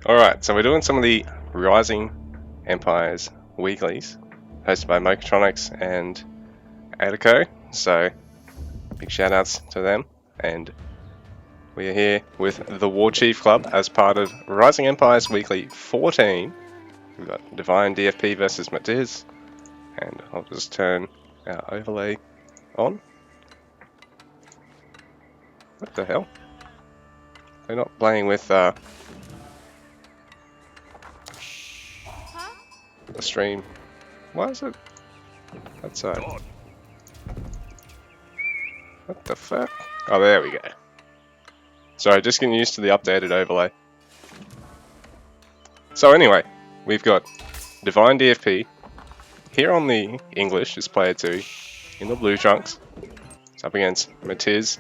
Alright, so we're doing some of the Rising Empires weeklies, hosted by Mochatronics and Adiko, so big shout outs to them. And we are here with the Warchief Club as part of Rising Empires Weekly 14. We've got Divine DFP versus Matiz, and I'll just turn our overlay on. What the hell? They're not playing with the stream. Why is it outside? What the fuck? Oh, there we go. Sorry, just getting used to the updated overlay. So anyway, we've got Divine DFP. Here on the English is player 2 in the blue trunks. It's up against Matiz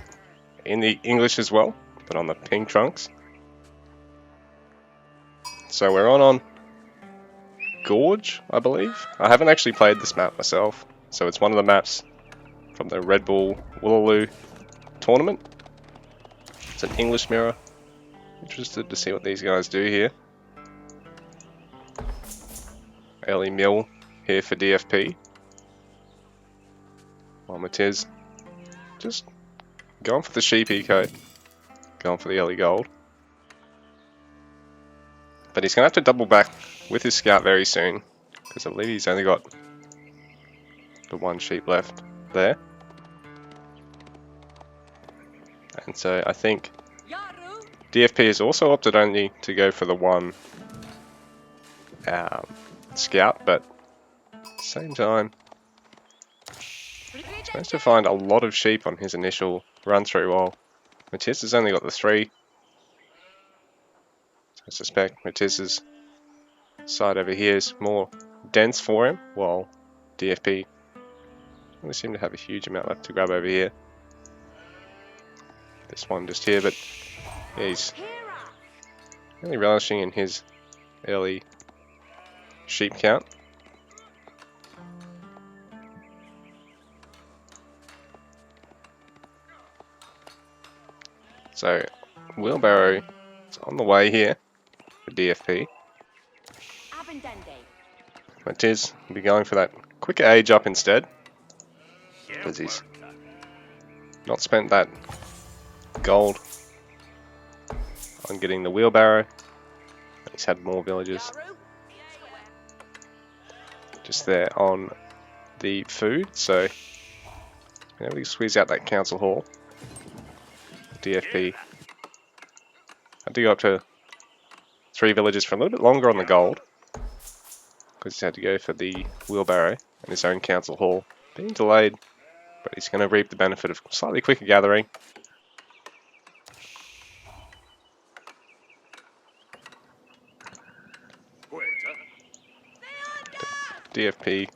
in the English as well, but on the pink trunks. So we're on Gorge, I believe. I haven't actually played this map myself, so it's one of the maps from the Red Bull Woolaloo tournament. It's an English mirror. Interested to see what these guys do here. Early mill here for DFP. While Matiz just going for the sheep eco, going for the early gold. But he's going to have to double back with his scout very soon, because I believe he's only got the one sheep left there. And so I think DFP has also opted only to go for the one scout, but at the same time, he's managed to find a lot of sheep on his initial run through, while Matiz has only got the 3. So I suspect Matiz's side over here is more dense for him, while DFP doesn't seem to have a huge amount left to grab over here. This one just here, but yeah, he's really relishing in his early sheep count. So wheelbarrow is on the way here for DFP. Matiz will be going for that quicker age up instead, because he's not spent that gold on getting the wheelbarrow. He's had more villagers just there on the food, so being able to squeeze out that council hall. DFP had to go up to 3 villages for a little bit longer on the gold, because he's had to go for the wheelbarrow and his own council hall being delayed, but he's going to reap the benefit of slightly quicker gathering. DFP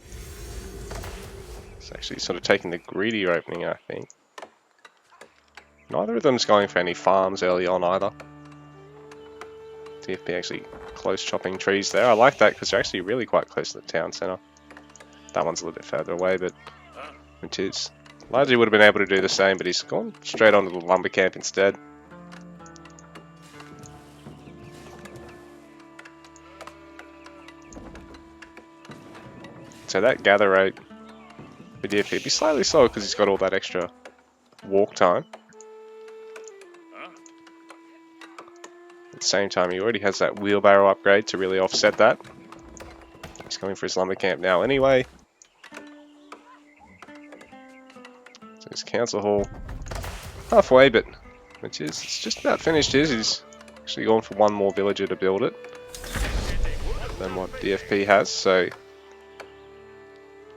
is actually sort of taking the greedier opening, I think. Neither of them's going for any farms early on either. DFP actually close chopping trees there. I like that because they're actually really quite close to the town centre. That one's a little bit further away, but Matiz largely would have been able to do the same, but he's gone straight onto the lumber camp instead. So that gather rate for DFP would be slightly slower because he's got all that extra walk time. At the same time, he already has that wheelbarrow upgrade to really offset that. He's going for his lumber camp now anyway. So his council hall halfway, but it's just about finished. He's actually gone for one more villager to build it than what DFP has, so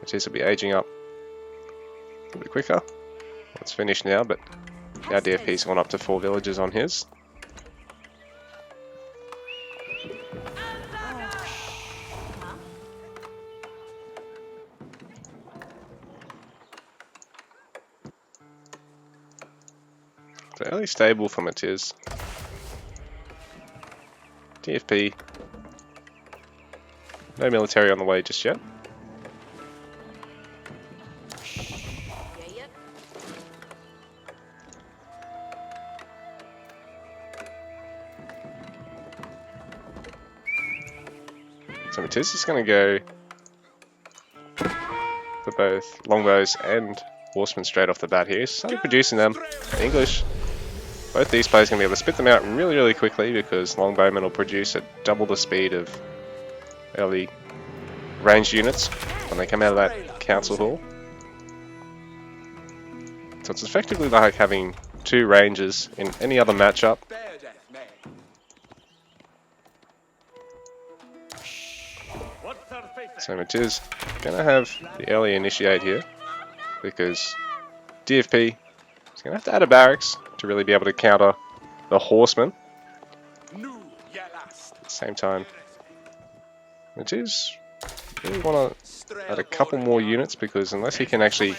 Matiz will be aging up a little bit quicker. It's finished now, but now DFP's gone up to 4 villagers on his. Fairly stable for Matiz. DFP, no military on the way just yet. So Matiz is going to go for both longbows and horsemen straight off the bat here. He's started producing them in English. Both these players are going to be able to spit them out really, really quickly because longbowmen will produce at double the speed of early ranged units when they come out of that council hall. So it's effectively like having two rangers in any other matchup. So Matiz going to have the early initiate here because DFP is going to have to add a barracks to really be able to counter the horsemen. At the same time, Matiz really want to add a couple more units because unless he can actually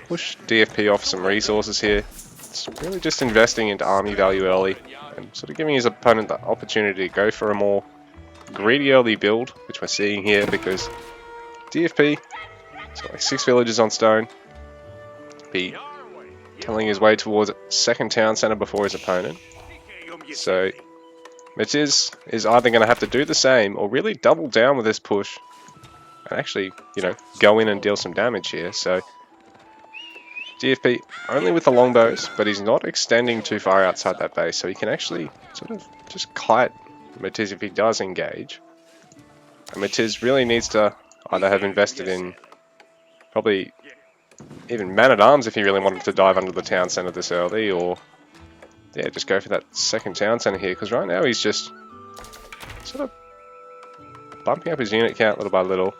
push DFP off some resources here, it's really just investing into army value early and sort of giving his opponent the opportunity to go for a more greedy early build, which we're seeing here because DFP has got like 6 villages on stone, be telling his way towards second town center before his opponent. So Matiz is either going to have to do the same or really double down with this push and actually, you know, go in and deal some damage here. So DFP only with the longbows, but he's not extending too far outside that base, so he can actually sort of just kite Matiz if he does engage. And Matiz really needs to either have invested in probably even man-at-arms if he really wanted to dive under the town center this early, or yeah, just go for that second town center here, because right now he's just sort of bumping up his unit count little by little.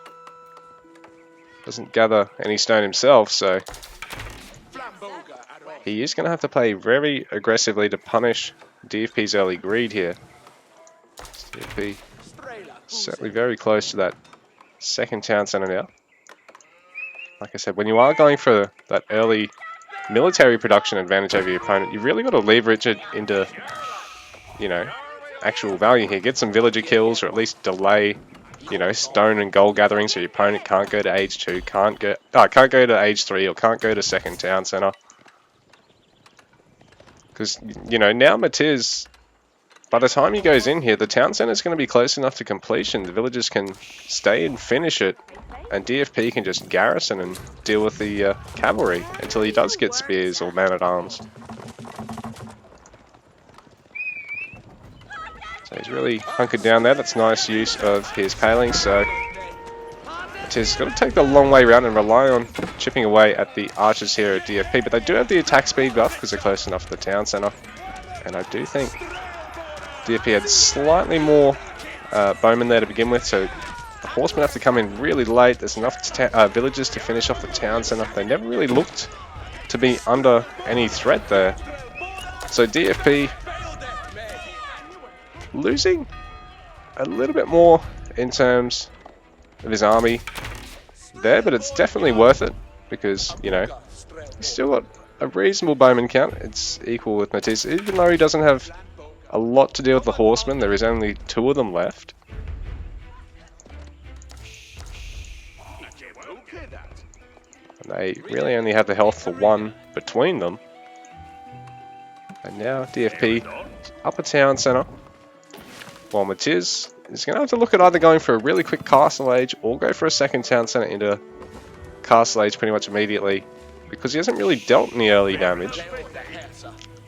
Doesn't gather any stone himself, so he is going to have to play very aggressively to punish DFP's early greed here. DFP certainly very close to that second town center now. Like I said, when you are going for that early military production advantage over your opponent, you've really got to leverage it into, you know, actual value here. Get some villager kills, or at least delay, you know, stone and gold gathering, so your opponent can't go to age 2, can't go to age 3, or can't go to second town center. Because, you know, now Matiz, by the time he goes in here, the town center is going to be close enough to completion. The villagers can stay and finish it, and DFP can just garrison and deal with the cavalry until he does get spears or man-at-arms. So he's really hunkered down there. That's nice use of his palings. So Matiz got to take the long way around and rely on chipping away at the archers here at DFP. But they do have the attack speed buff because they're close enough to the town center. And I do think DFP had slightly more bowmen there to begin with, so the horsemen have to come in really late. There's enough villagers to finish off the town center. They never really looked to be under any threat there. So DFP losing a little bit more in terms of his army there, but it's definitely worth it because, you know, he's still got a reasonable bowman count. It's equal with Matiz, even though he doesn't have a lot to deal with the horsemen. There is only 2 of them left. And they really only have the health for 1 between them. And now DFP upper town center, while Matiz is going to have to look at either going for a really quick castle age or go for a second town center into castle age pretty much immediately, because he hasn't really dealt any early damage.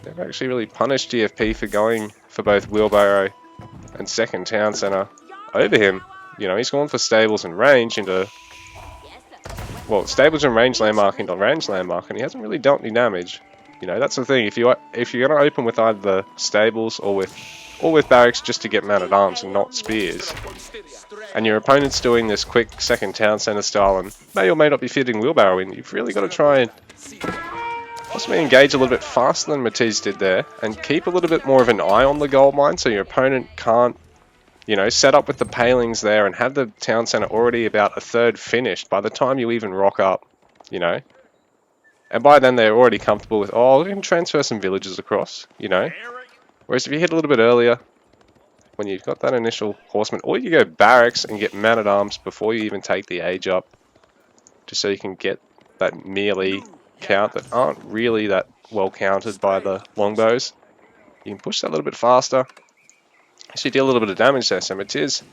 They've actually really punished DFP for going for both wheelbarrow and second town center over him. You know, he's gone for stables and range into, well, stables and range landmark into range landmark, and he hasn't really dealt any damage. You know, that's the thing. If you're going to open with either the stables or with barracks just to get man-at-arms and not spears, and your opponent's doing this quick second town center style and may or may not be fitting wheelbarrow in, you've really got to try and possibly engage a little bit faster than Matiz did there, and keep a little bit more of an eye on the gold mine so your opponent can't, you know, set up with the palings there and have the town center already about a third finished by the time you even rock up, you know. And by then they're already comfortable with, oh, we can transfer some villages across, you know. Whereas if you hit a little bit earlier, when you've got that initial horseman, or you go barracks and get man-at-arms before you even take the age up, just so you can get that melee count that aren't really that well counted by the longbows. You can push that a little bit faster, actually deal a little bit of damage there. So Matiz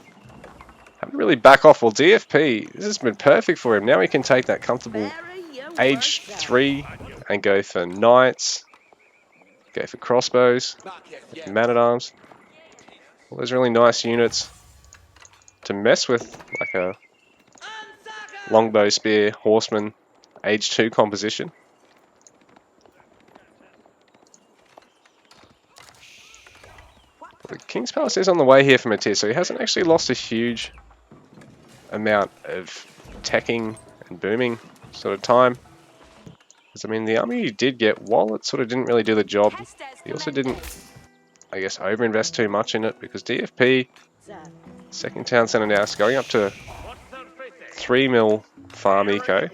really back off. Well, DFP, this has been perfect for him. Now he can take that comfortable age 3 and go for knights, go for crossbows, man-at-arms. All those really nice units to mess with, like a longbow, spear, horseman, age 2 composition. The King's Palace is on the way here for Matiz, so he hasn't actually lost a huge amount of teching and booming sort of time. Because, I mean, the army he did get, while it sort of didn't really do the job, he also didn't, I guess, overinvest too much in it, because DFP, second town centre now, is going up to 3 mil farm eco.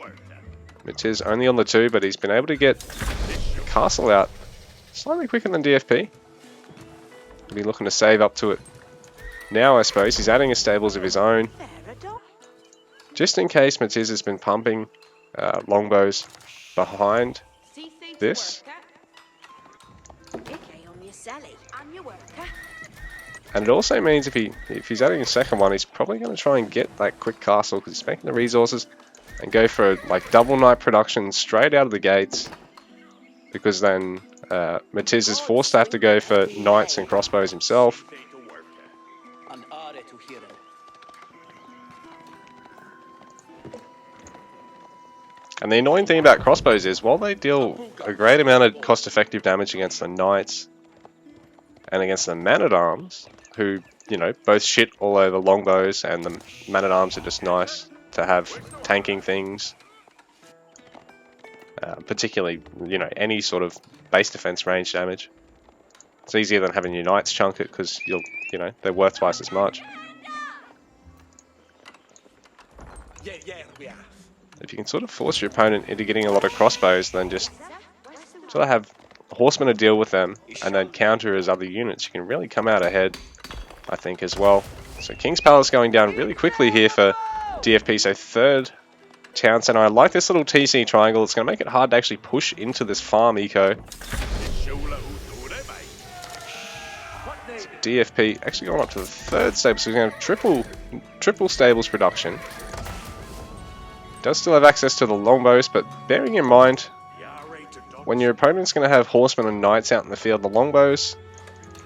Matiz only on the 2, but he's been able to get the castle out slightly quicker than DFP. He'll be looking to save up to it now, I suppose. He's adding his stables of his own, just in case Matiz has been pumping longbows behind this. And it also means if he's adding a second one, he's probably going to try and get that quick castle, because he's making the resources and go for like double knight production straight out of the gates, because then Matiz is forced to have to go for knights and crossbows himself. And the annoying thing about crossbows is, while they deal a great amount of cost-effective damage against the knights and against the man-at-arms, who, you know, both shit all over longbows, and the man-at-arms are just nice to have tanking things. Particularly, you know, any sort of base defense range damage. It's easier than having your knights chunk it, because you'll, you know, they're worth twice as much. If you can sort of force your opponent into getting a lot of crossbows, then just sort of have horsemen to deal with them, and then counter as other units, you can really come out ahead, I think, as well. So King's Palace going down really quickly here for DFP, so third town centre. I like this little TC triangle. It's going to make it hard to actually push into this farm eco. So DFP actually going up to the third stable, so he's going to have triple stables production. Does still have access to the longbows, but bearing in mind, when your opponent's going to have horsemen and knights out in the field, the longbows,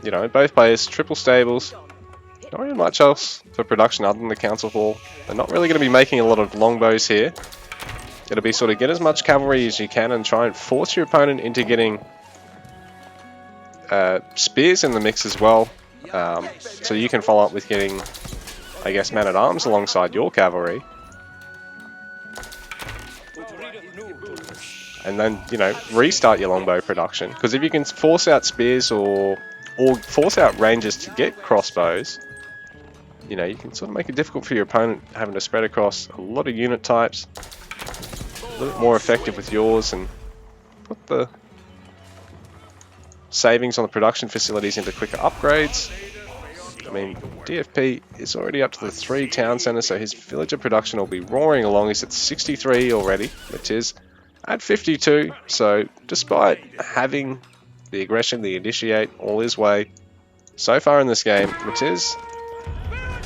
you know, both players, triple stables, not really much else for production other than the council hall. They're not really going to be making a lot of longbows here. It'll be sort of get as much cavalry as you can and try and force your opponent into getting spears in the mix as well. So you can follow up with getting, I guess, man-at-arms alongside your cavalry. And then, you know, restart your longbow production. Because if you can force out spears or force out rangers to get crossbows, you know, you can sort of make it difficult for your opponent having to spread across a lot of unit types. A little bit more effective with yours, and put the savings on the production facilities into quicker upgrades. I mean, DFP is already up to the 3 town centres, so his villager production will be roaring along. He's at 63 already, Matiz at 52, so despite having the aggression, the initiate, all his way, so far in this game, Matiz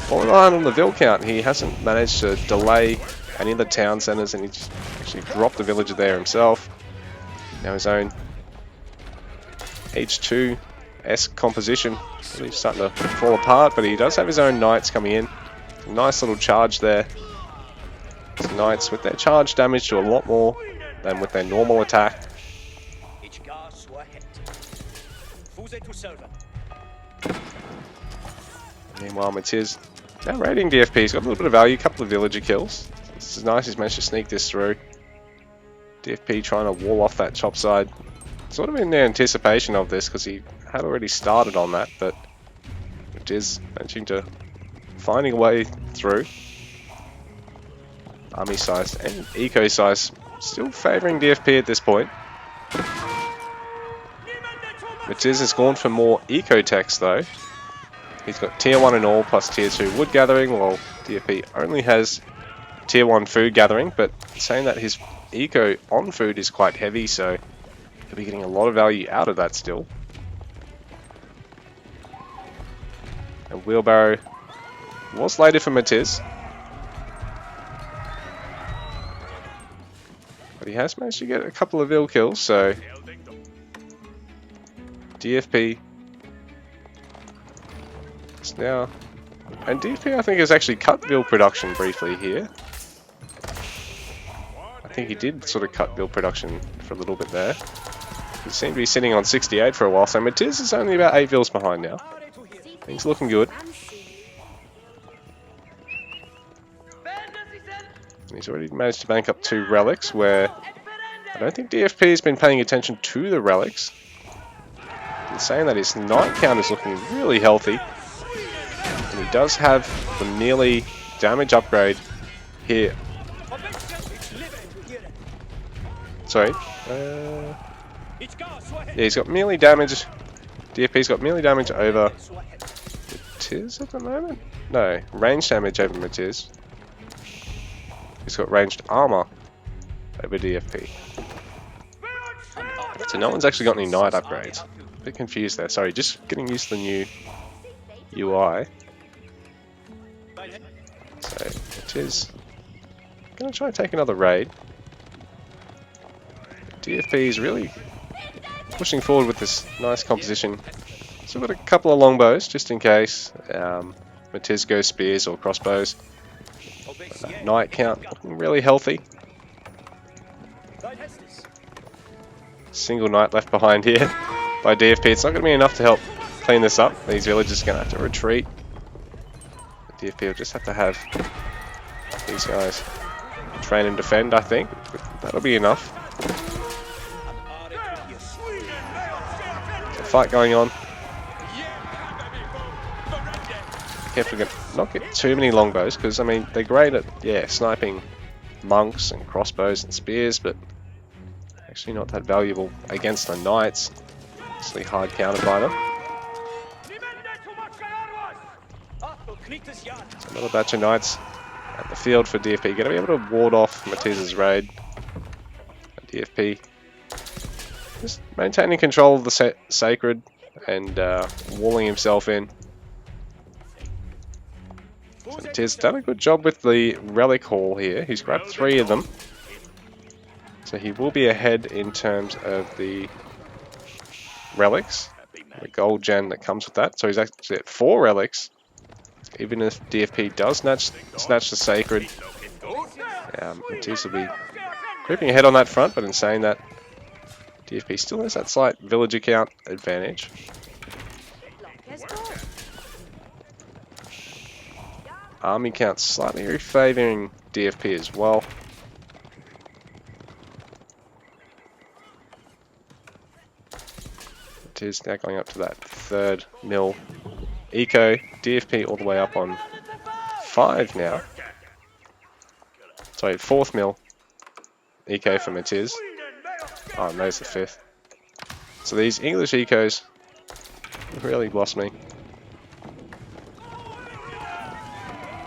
falling behind on the vill count. He hasn't managed to delay any of the town centres, and he just actually dropped the villager there himself. Now his own H2-esque composition really starting to fall apart, but he does have his own knights coming in. Nice little charge there. These knights with their charge damage do a lot more than with their normal attack. Meanwhile, Matiz now raiding DFP. He's got a little bit of value, a couple of villager kills. This is nice, he's managed to sneak this through. DFP trying to wall off that chop side. Sort of in the anticipation of this, because he had already started on that, but Matiz managing to finding a way through. Army size and eco size still favouring DFP at this point. Matiz has gone for more eco techs though. He's got tier 1 in all plus tier 2 wood gathering, while DFP only has tier 1 food gathering, but saying that his eco on food is quite heavy, so he'll be getting a lot of value out of that still. And wheelbarrow was later for Matiz. But he has managed to get a couple of ill kills, so DFP is now... And DFP I think has actually cut build production briefly here. I think he did sort of cut build production for a little bit there. He seemed to be sitting on 68 for a while, so Matiz is only about 8 vills behind now. Things looking good. And he's already managed to bank up 2 relics, where I don't think DFP has been paying attention to the relics. In saying that, his knight count is looking really healthy. And he does have the melee damage upgrade here. Sorry. Yeah, he's got melee damage. DFP's got melee damage over Matiz at the moment? No, range damage over Matiz. He's got ranged armor over DFP. So no one's actually got any knight upgrades. A bit confused there. Sorry, just getting used to the new UI. So Matiz gonna try and take another raid. DFP is really pushing forward with this nice composition. So we've got a couple of longbows just in case Matiz goes spears or crossbows. But that knight count looking really healthy. Single knight left behind here by DFP. It's not going to be enough to help clean this up. These villagers are going to have to retreat. DFP will just have to have these guys train and defend, I think. That'll be enough. Fight going on. Careful to not get too many longbows, because I mean they're great at sniping monks and crossbows and spears, but actually not that valuable against the knights. Actually hard countered by them. So another batch of knights at the field for DFP. Going to be able to ward off Matiz's raid. DFP just maintaining control of the sacred and walling himself in. So Matiz done a good job with the relic haul here. He's grabbed 3 of them. So he will be ahead in terms of the relics. The gold gen that comes with that. So he's actually at 4 relics. Even if DFP does snatch the sacred, Matiz will be creeping ahead on that front, but in saying that, DFP still has that slight villager count advantage. Army count slightly favouring DFP as well. It is now going up to that 3rd mil eco. DFP all the way up on 5 now. Sorry, 4th mil eco for Matiz. Oh, and there's the 5th. So these English ecos really blossoming.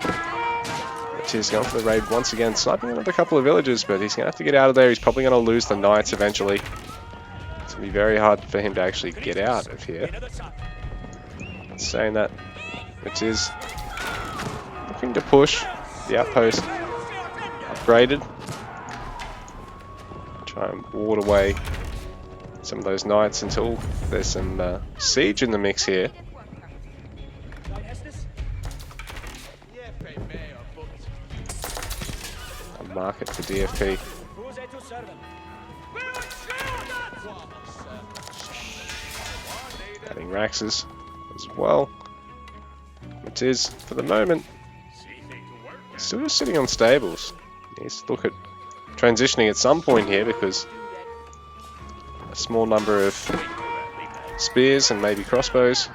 Matiz going for the raid once again, sniping another couple of villagers, but he's going to have to get out of there. He's probably going to lose the knights eventually. It's going to be very hard for him to actually get out of here. Saying that, Matiz looking to push the outpost upgraded. Try and ward away some of those knights until there's some siege in the mix here. A market for DFP. Adding Raxes as well. Matiz, for the moment, still just sitting on stables. He needs to look at transitioning at some point here, because a small number of spears and maybe crossbows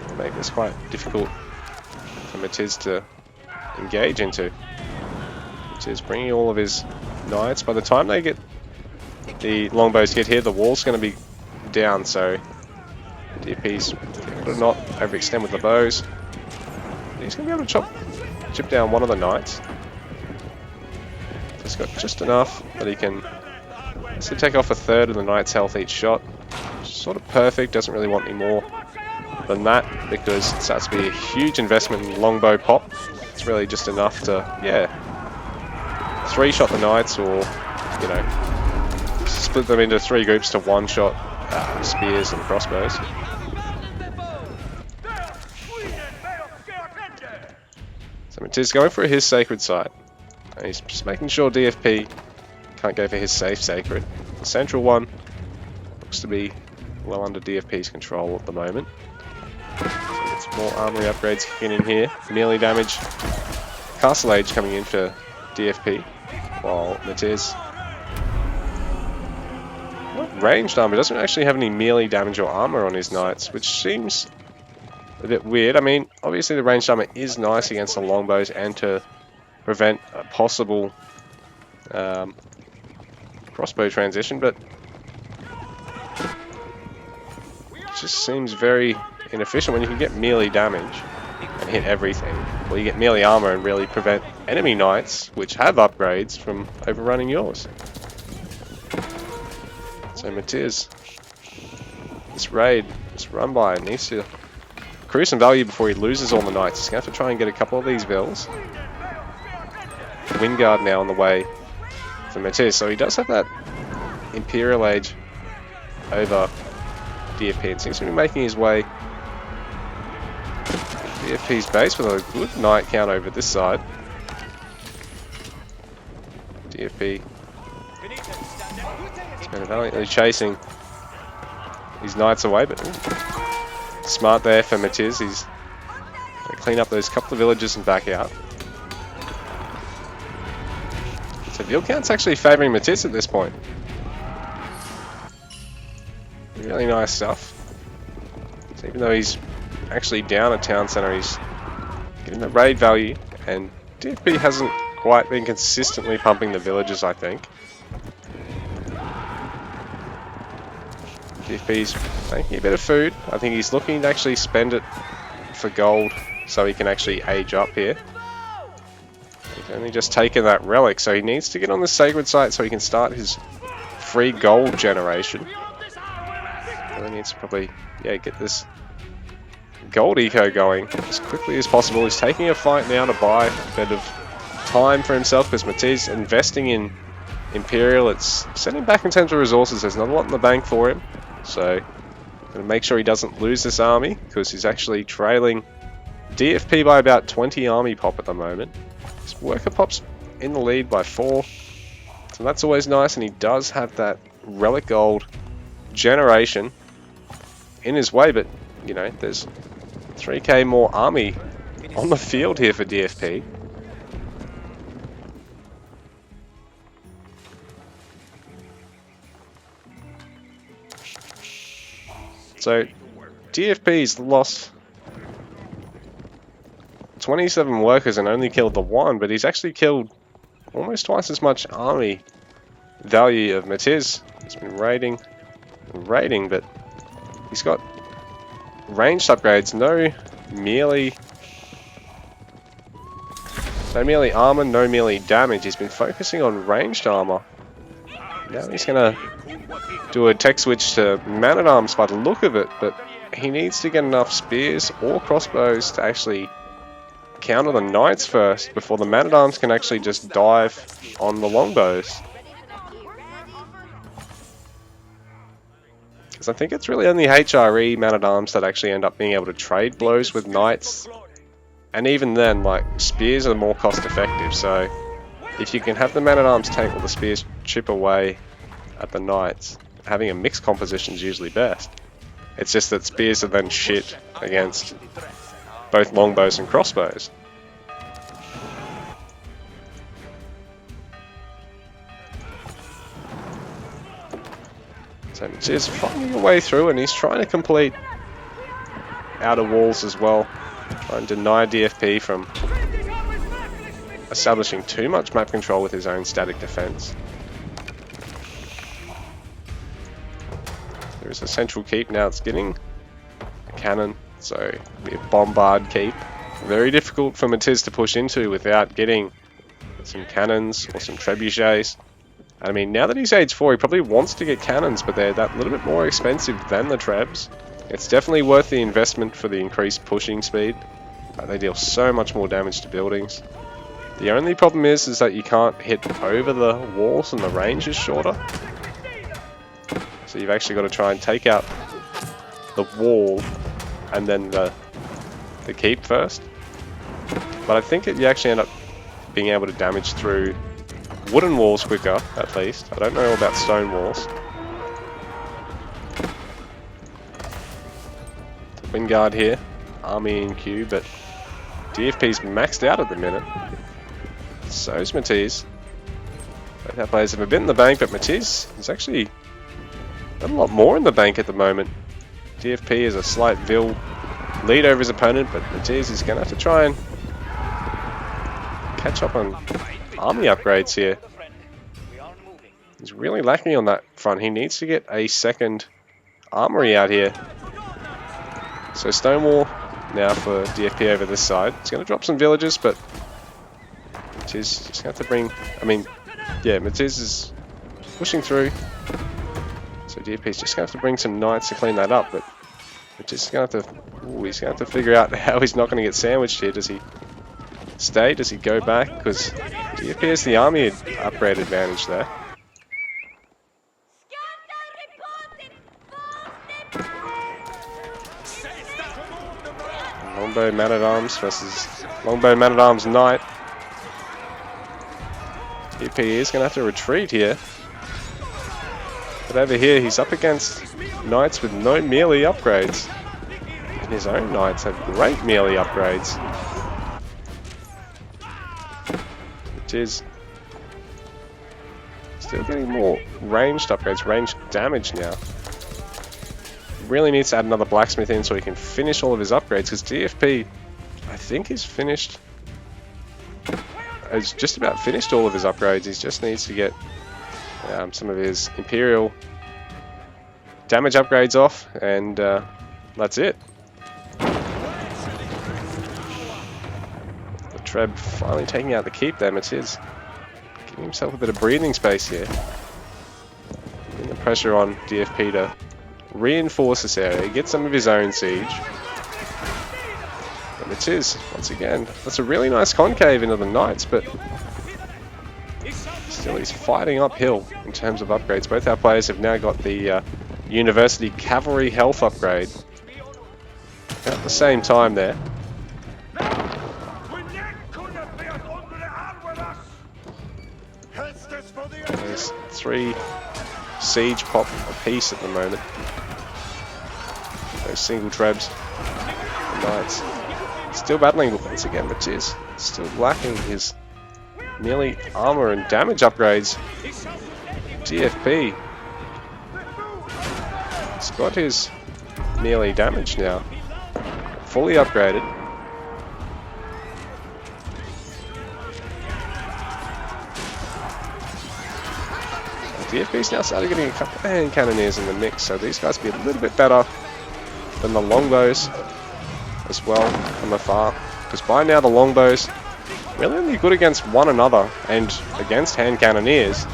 will make this quite difficult for Matiz to engage into. Matiz bringing all of his knights. By the time they get the longbows get here, the wall's going to be down, so DP's able to not overextend with the bows. He's going to be able to chip down one of the knights. He's got just enough that he can take off 1/3 of the knight's health each shot. Sort of perfect, doesn't really want any more than that, because it starts to be a huge investment in longbow pop. It's really just enough to, 3-shot the knights, or, split them into 3 groups to one-shot spears and crossbows. So Matiz going for his sacred site. And he's just making sure DFP can't go for his safe sacred. The central one looks to be well under DFP's control at the moment. So it's more armory upgrades kicking in here. Melee damage. Castle Age coming in for DFP. While Matiz, ranged armor, doesn't actually have any melee damage or armor on his knights, which seems a bit weird. I mean, obviously the ranged armor is nice against the longbows and to prevent a possible crossbow transition, but it just seems very inefficient when you can get melee damage and hit everything. Well, you get melee armor and really prevent enemy knights, which have upgrades, from overrunning yours. So Matiz, this raid, this run by, needs to accrue some value before he loses all the knights. He's going to have to try and get a couple of these vills. Windguard now on the way for Matiz, so he does have that Imperial Age over DFP and seems to be making his way DFP's base with a good knight count over this side. DFP has been valiantly chasing his knights away, but smart there for Matiz. He's going to clean up those couple of villages and back out. So Vill count's actually favouring Matiz at this point. Really nice stuff. So even though he's actually down at town centre, he's getting the raid value, and DFP hasn't quite been consistently pumping the villages, I think. DFP's making a bit of food. I think he's looking to actually spend it for gold so he can actually age up here. He's only just taken that relic, so he needs to get on the sacred site so he can start his free gold generation. He needs to probably, get this gold eco going as quickly as possible. He's taking a fight now to buy a bit of time for himself, because Matiz investing in Imperial, it's setting back in terms of resources. There's not a lot in the bank for him, so going to make sure he doesn't lose this army, because he's actually trailing DFP by about 20 army pop at the moment. His worker pop's in the lead by 4, so that's always nice, and he does have that relic gold generation in his way, but you know, there's 3k more army on the field here for DFP. So DFP's lost 27 workers and only killed the 1, but he's actually killed almost twice as much army value of Matiz. He's been raiding, but he's got ranged upgrades, no melee armor, no melee damage. He's been focusing on ranged armor. Now he's gonna do a tech switch to man-at-arms by the look of it, but he needs to get enough spears or crossbows to actually counter the knights first before the man-at-arms can actually just dive on the longbows. Because I think it's really only HRE man-at-arms that actually end up being able to trade blows with knights, and even then, like, spears are more cost-effective, so if you can have the man-at-arms tank while the spears chip away at the knights, having a mixed composition is usually best. It's just that spears are then shit against both longbows and crossbows. So he's finding a way through, and he's trying to complete outer walls as well, trying to deny DFP from establishing too much map control with his own static defense. There's a central keep now. It's getting a cannon, so it'll be a bombard keep. Very difficult for Matiz to push into without getting some cannons or some trebuchets. I mean, now that he's age 4, he probably wants to get cannons, but they're that little bit more expensive than the trebs. It's definitely worth the investment for the increased pushing speed. They deal so much more damage to buildings. The only problem is that you can't hit over the walls and the range is shorter. So you've actually got to try and take out the wall and then the keep first. But I think you actually end up being able to damage through wooden walls quicker, at least. I don't know about stone walls. Wingard here, army in queue, but DFP's maxed out at the minute. So is Matisse. Both our players have a bit in the bank, but Matisse is actually got a lot more in the bank at the moment. DFP is a slight lead over his opponent, but Matisse is going to have to try and catch up on army upgrades here. He's really lacking on that front. He needs to get a second armory out here. So Stonewall now for DFP over this side. It's going to drop some villages, but Matisse just going to have to bring... I mean, yeah, Matisse is pushing through. So DFP's just going to have to bring some knights to clean that up, but Matisse is going to have to... Ooh, he's going to have to figure out how he's not going to get sandwiched here. Does he stay? Does he go back? Because DFP has the army upgrade advantage there. Longbow Man-at-Arms versus Longbow Man-at-Arms Knight. DFP is going to have to retreat here. But over here he's up against knights with no melee upgrades. And his own knights have great melee upgrades. Which is still getting more ranged upgrades, ranged damage now. Really needs to add another blacksmith in so he can finish all of his upgrades, because DFP, I think, is finished. Has just about finished all of his upgrades. He just needs to get some of his Imperial damage upgrades off, and that's it. The Treb finally taking out the keep there. Matisse giving himself a bit of breathing space here. Putting the pressure on DFP to reinforce this area, get some of his own siege. And Matisse, once again, that's a really nice concave into the knights, but still he's fighting uphill in terms of upgrades. Both our players have now got the University Cavalry health upgrade at the same time there. There's 3 siege pop apiece at the moment. Those single trebs. The knights still battling once again, Matisse still lacking his melee armor and damage upgrades. DFP has got his melee damage now fully upgraded. DFP's now started getting a couple of hand cannoneers in the mix, so these guys will be a little bit better than the longbows as well from afar, because by now the longbows really only good against one another and against hand cannoneers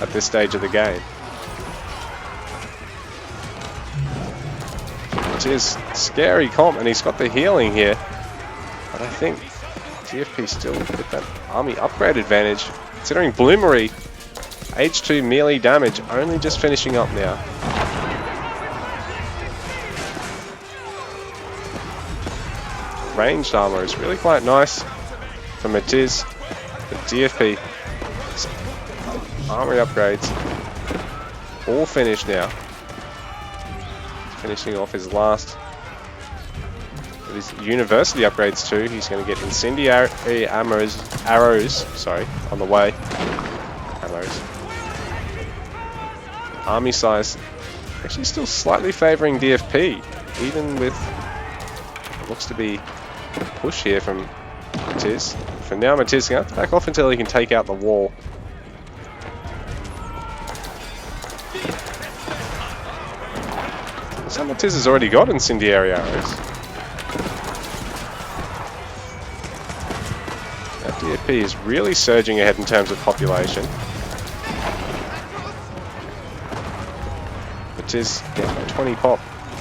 at this stage of the game. Which is scary comp, and he's got the healing here, but I think DFP still with that army upgrade advantage, considering Bloomery H2 melee damage only just finishing up now. Ranged armor is really quite nice for Matisse, but DFP armory upgrades all finished now. Finishing off his last of his university upgrades too. He's going to get incendiary arrows on the way. Arrows. Army size actually still slightly favouring DFP, even with what looks to be a push here from Matisse. For now, Matisse is going to have to back off until he can take out the wall. So Matisse has already got incendiary arrows. Now DFP is really surging ahead in terms of population. Matisse getting by 20 pop.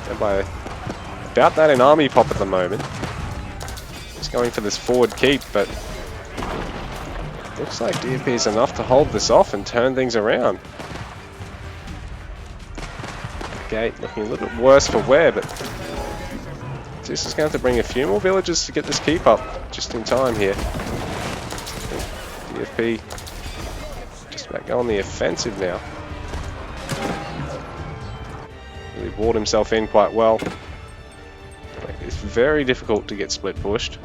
And by about that in army pop at the moment. He's going for this forward keep, but looks like DFP is enough to hold this off and turn things around. gate looking a little bit worse for wear, but this is going to have to bring a few more villagers to get this keep up just in time here. DFP just about going the offensive now. Really walled himself in quite well. It's very difficult to get split pushed.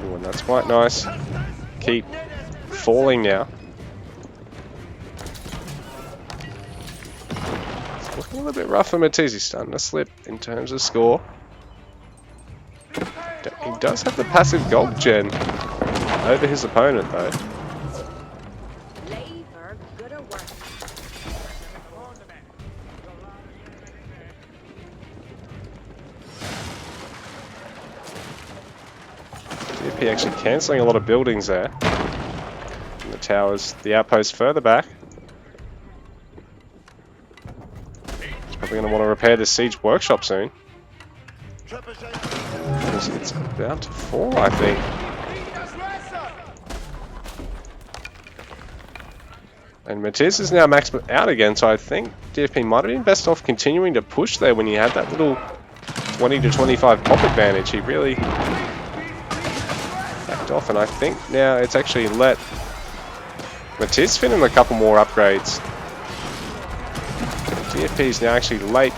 Ooh, and that's quite nice. Keep falling now. It's looking a little bit rough for Matisse. He's starting to slip in terms of score. He does have the passive gold gen over his opponent though. DFP actually cancelling a lot of buildings there. And the towers, the outpost further back. He's probably going to want to repair the siege workshop soon. Because it's about to fall, I think. And Matisse is now maxed out again, so I think DFP might have been best off continuing to push there when he had that little 20 to 25 pop advantage. He really backed off, and I think now it's actually let Matisse fit in a couple more upgrades. DFP is now actually late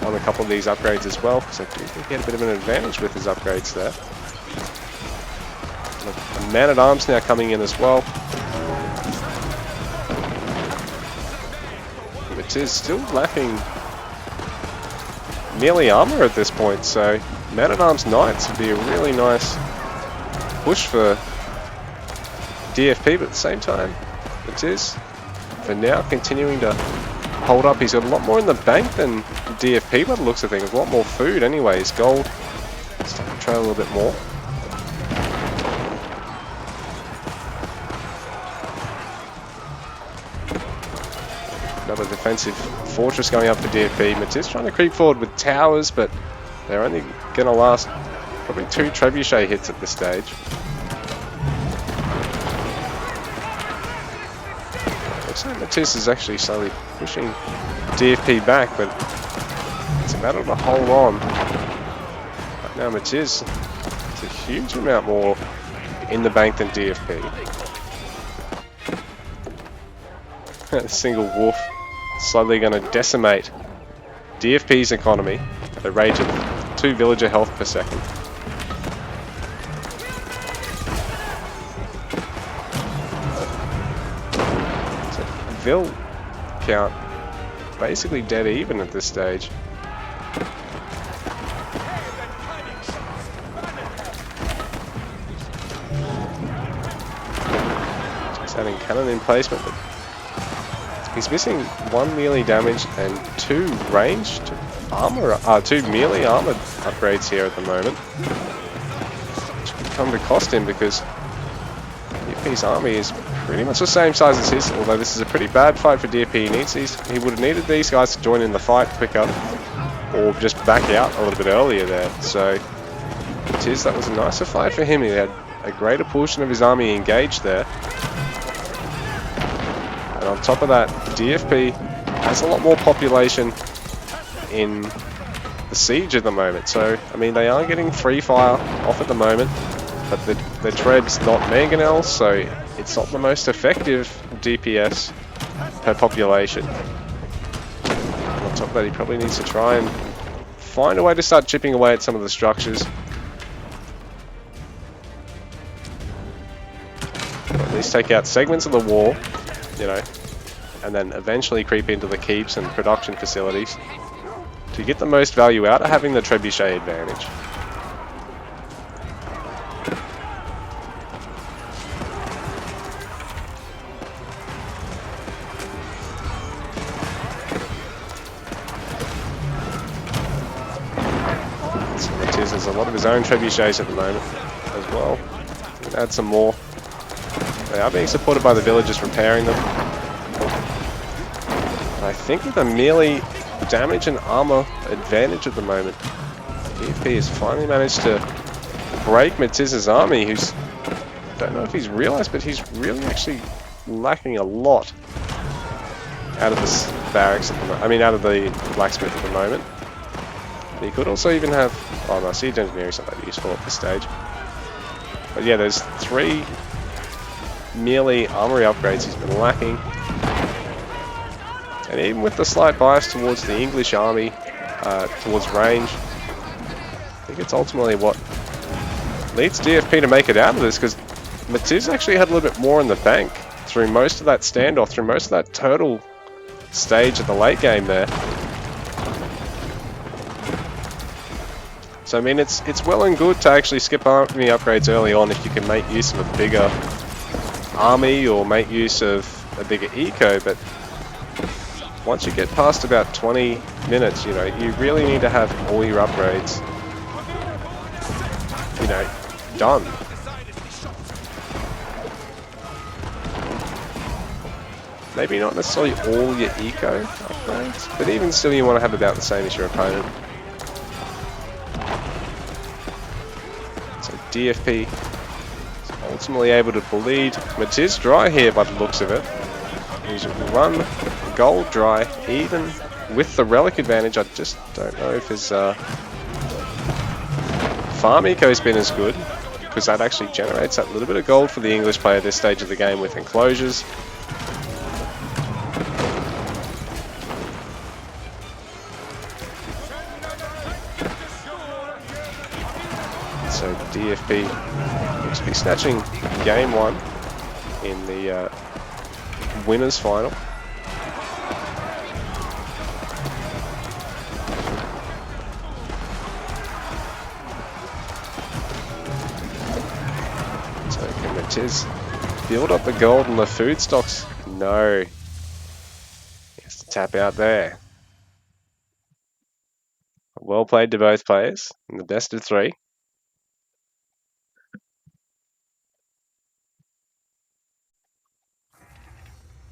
on a couple of these upgrades as well, because I do think he had a bit of an advantage with his upgrades there. A man-at-arms now coming in as well. Which is still lacking melee armor at this point, so man-at-arms knights would be a really nice push for DFP, but at the same time, it is for now continuing to hold up. He's got a lot more in the bank than DFP by the looks of things. A lot more food anyways. Gold starting to trail a little bit more. Another defensive fortress going up for DFP. Matisse trying to creep forward with towers, but they're only going to last probably 2 trebuchet hits at this stage. Looks like Matisse is actually slowly pushing DFP back, but it's a matter to hold on. Right now Matisse is a huge amount more in the bank than DFP. A single wolf slowly going to decimate DFP's economy at a rate of 2 villager health per second. So Vill count basically dead even at this stage. Just having cannon in placement, but he's missing 1 melee damage and 2 ranged armor, 2 melee armored upgrades here at the moment, which could come to cost him because DFP's army is pretty much the same size as his. Although this is a pretty bad fight for DFP. He would have needed these guys to join in the fight quicker, or just back out a little bit earlier there. So that was a nicer fight for him. He had a greater portion of his army engaged there. And on top of that, DFP has a lot more population in the siege at the moment. So, I mean, they are getting free fire off at the moment, but the Treb's not mangonel, so it's not the most effective DPS per population. And on top of that, he probably needs to try and find a way to start chipping away at some of the structures. Or at least take out segments of the wall, you know, and then eventually creep into the keeps and production facilities to get the most value out of having the trebuchet advantage. So Matisse has a lot of his own trebuchets at the moment as well. Add some more. They are being supported by the villagers repairing them. I think with a melee damage and armor advantage at the moment, DFP has finally managed to break Matisse's army, who's, I don't know if he's realized, but he's really actually lacking a lot out of the barracks at the I mean, out of the blacksmith at the moment. But you could also even have... Oh no, siege engineering is not that useful at this stage. But yeah, there's 3 merely armory upgrades he's been lacking. And even with the slight bias towards the English army, towards range, I think it's ultimately what leads DFP to make it out of this, because Matiz actually had a little bit more in the bank through most of that standoff, through most of that turtle stage at the late game there. So I mean, it's well and good to actually skip army upgrades early on if you can make use of a bigger army or make use of a bigger eco, but once you get past about 20 minutes, you know, you really need to have all your upgrades, you know, done. Maybe not necessarily all your eco upgrades, but even still you want to have about the same as your opponent. So DFP is ultimately able to bleed Matiz dry here by the looks of it. He's run gold dry, even with the relic advantage. I just don't know if his farm eco has been as good, because that actually generates that little bit of gold for the English player at this stage of the game with enclosures. So DFP looks to be snatching game 1 in the winners final. So can Matiz build up the gold and the food stocks? No. He has to tap out there. Well played to both players in the best of 3.